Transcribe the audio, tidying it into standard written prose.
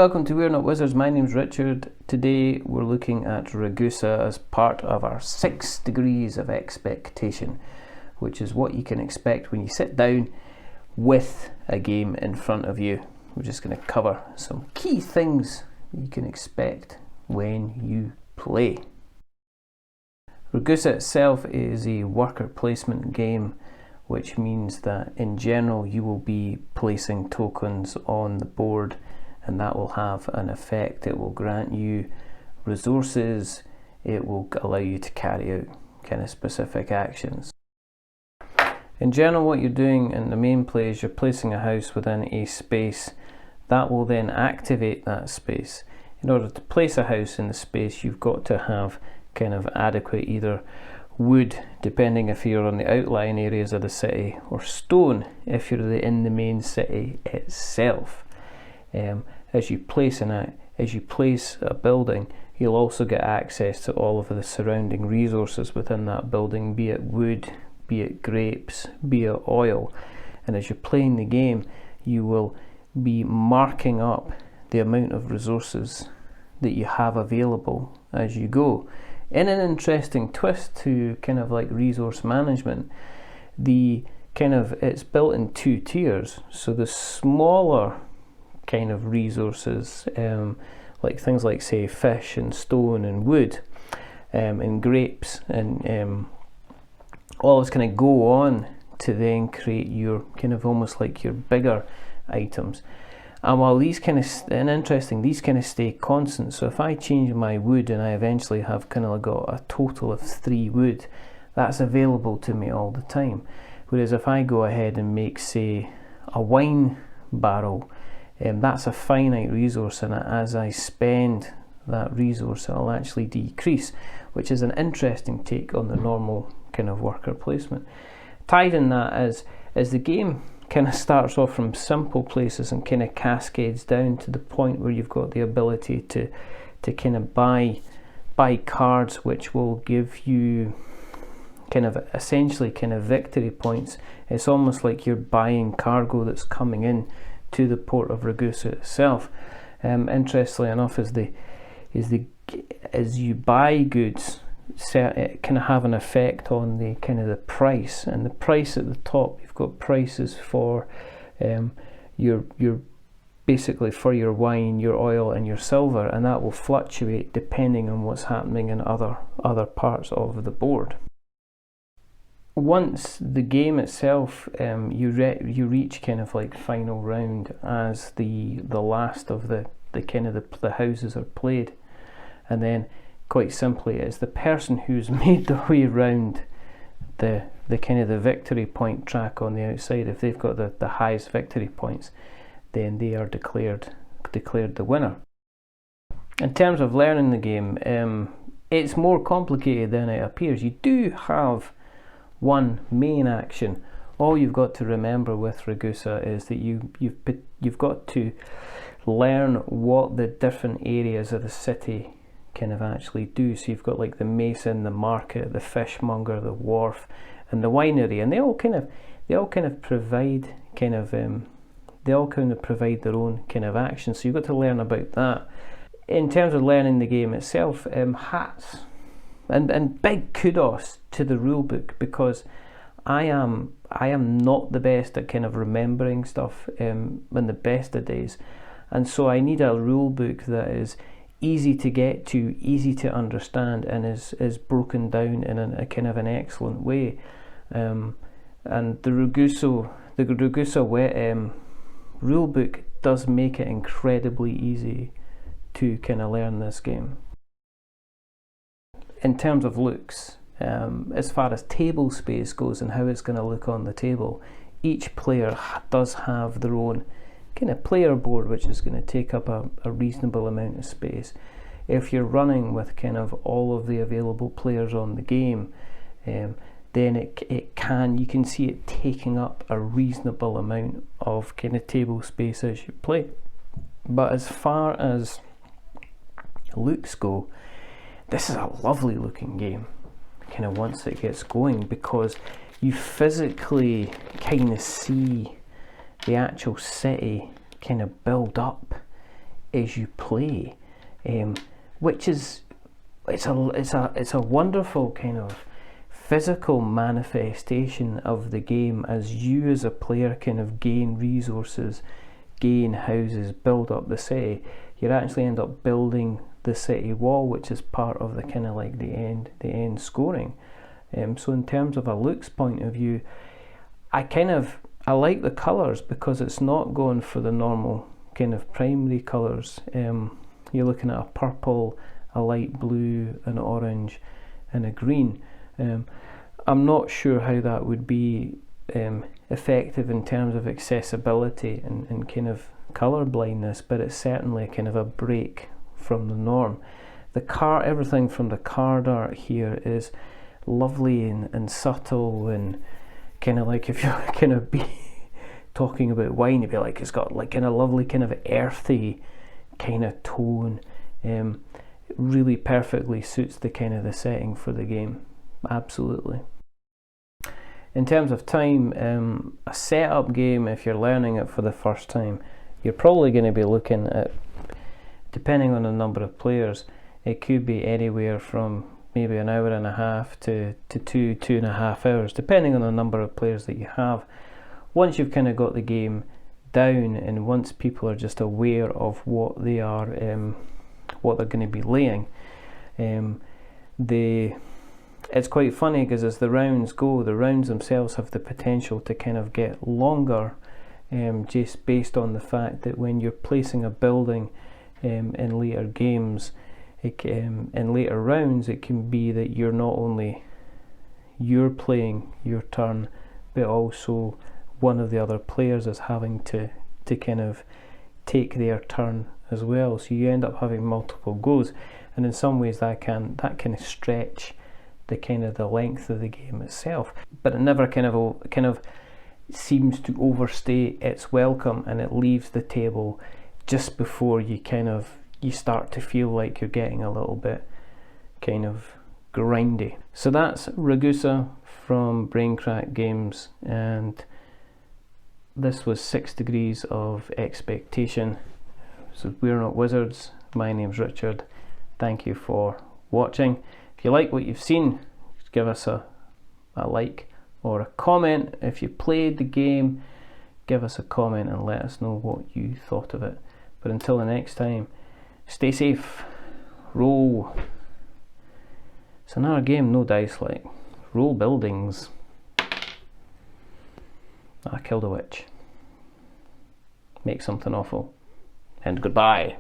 welcome to We're Not Wizards. My name's Richard. Today we're looking at Ragusa as part of our 6 degrees of expectation, which is what you can expect when you sit down with a game in front of you. We're just going to cover some key things you can expect when you play. Ragusa itself is a worker placement game, which means that in general you will be placing tokens on the board, and that will have an effect. It will grant you resources, it will allow you to carry out kind of specific actions. In general, what you're doing in the main play is you're placing a house within a space that will then activate that space. In order to place a house in the space, you've got to have kind of adequate either wood, depending if you're on the outlying areas of the city, or stone if you're in the main city itself. As you place a building, you'll also get access to all of the surrounding resources within that building, be it wood, be it grapes, be it oil. And as you're playing the game, you will be marking up the amount of resources that you have available as you go. In an interesting twist to kind of like resource management, it's built in 2 tiers. So the smaller kind of resources, like things like say fish and stone and wood, and grapes and all this kind of go on to then create your kind of almost like your bigger items. And while these kind of these kind of stay constant. So if I change my wood and I eventually have kind of got a total of 3 wood, that's available to me all the time. Whereas if I go ahead and make say a wine barrel, that's a finite resource, and as I spend that resource it'll actually decrease, which is an interesting take on the normal kind of worker placement. Tied in that as the game kind of starts off from simple places and kind of cascades down to the point where you've got the ability to kind of buy cards which will give you kind of essentially kind of victory points. It's almost like you're buying cargo that's coming in to the port of Ragusa itself. Interestingly enough, as you buy goods, it kind of have an effect on the kind of the price. And the price at the top, you've got prices for your basically for your wine, your oil, and your silver, and that will fluctuate depending on what's happening in other parts of the board. Once the game itself, you reach kind of like final round as the last of the kind of the houses are played, and then quite simply it's the person who's made their way around the kind of the victory point track on the outside. If they've got the highest victory points, then they are declared the winner. In terms of learning the game, it's more complicated than it appears. You do have one main action. All you've got to remember with Ragusa is that you've got to learn what the different areas of the city kind of actually do. So you've got like the mason, the market, the fishmonger, the wharf, and the winery, and they all kind of provide their own kind of actions. So you've got to learn about that. In terms of learning the game itself, hats and big kudos to the rulebook, because I am not the best at kind of remembering stuff in the best of days, and so I need a rulebook that is easy to get to, easy to understand, and is broken down in a kind of an excellent way. And the Ragusa rulebook does make it incredibly easy to kind of learn this game. In terms of looks, as far as table space goes and how it's going to look on the table, each player does have their own kind of player board, which is going to take up a reasonable amount of space. If you're running with kind of all of the available players on the game, then you can see it taking up a reasonable amount of kind of table space as you play. But as far as looks go, this is a lovely looking game kind of once it gets going, because you physically kind of see the actual city kind of build up as you play, which is it's a wonderful kind of physical manifestation of the game as you as a player kind of gain resources, gain houses, build up the city. You actually end up building the city wall, which is part of the kind of like the end scoring. So in terms of a looks point of view, I like the colours because it's not going for the normal kind of primary colours. You're looking at a purple, a light blue, an orange and a green. I'm not sure how that would be effective in terms of accessibility and kind of colour blindness, but it's certainly kind of a break from the norm. Everything from the card art here is lovely and subtle, and kind of like if you're kind of be talking about wine, you'd be like, it's got like kind of lovely kind of earthy kind of tone. Really perfectly suits the kind of the setting for the game. Absolutely. In terms of time, a setup game, if you're learning it for the first time, you're probably going to be looking at, depending on the number of players, it could be anywhere from maybe an hour and a half to 2.5 hours, depending on the number of players that you have. Once you've kind of got the game down, and once people are just aware of what they are, what they're going to be laying, it's quite funny because as the rounds go, the rounds themselves have the potential to kind of get longer, just based on the fact that when you're placing a building in later games, in later rounds, it can be that you're not only you're playing your turn, but also one of the other players is having to kind of take their turn as well. So you end up having multiple goes, and in some ways that can stretch the kind of the length of the game itself. But it never kind of seems to overstay its welcome, and it leaves the table just before you start to feel like you're getting a little bit kind of grindy. So that's Ragusa from Braincrack Games, and this was 6 Degrees of Expectation. So we're not wizards. My name's Richard. Thank you for watching. If you like what you've seen, give us a like or a comment. If you played the game, give us a comment and let us know what you thought of it. But until the next time, stay safe, roll. It's another game, no dice, like roll buildings. I killed a witch. Make something awful. And goodbye.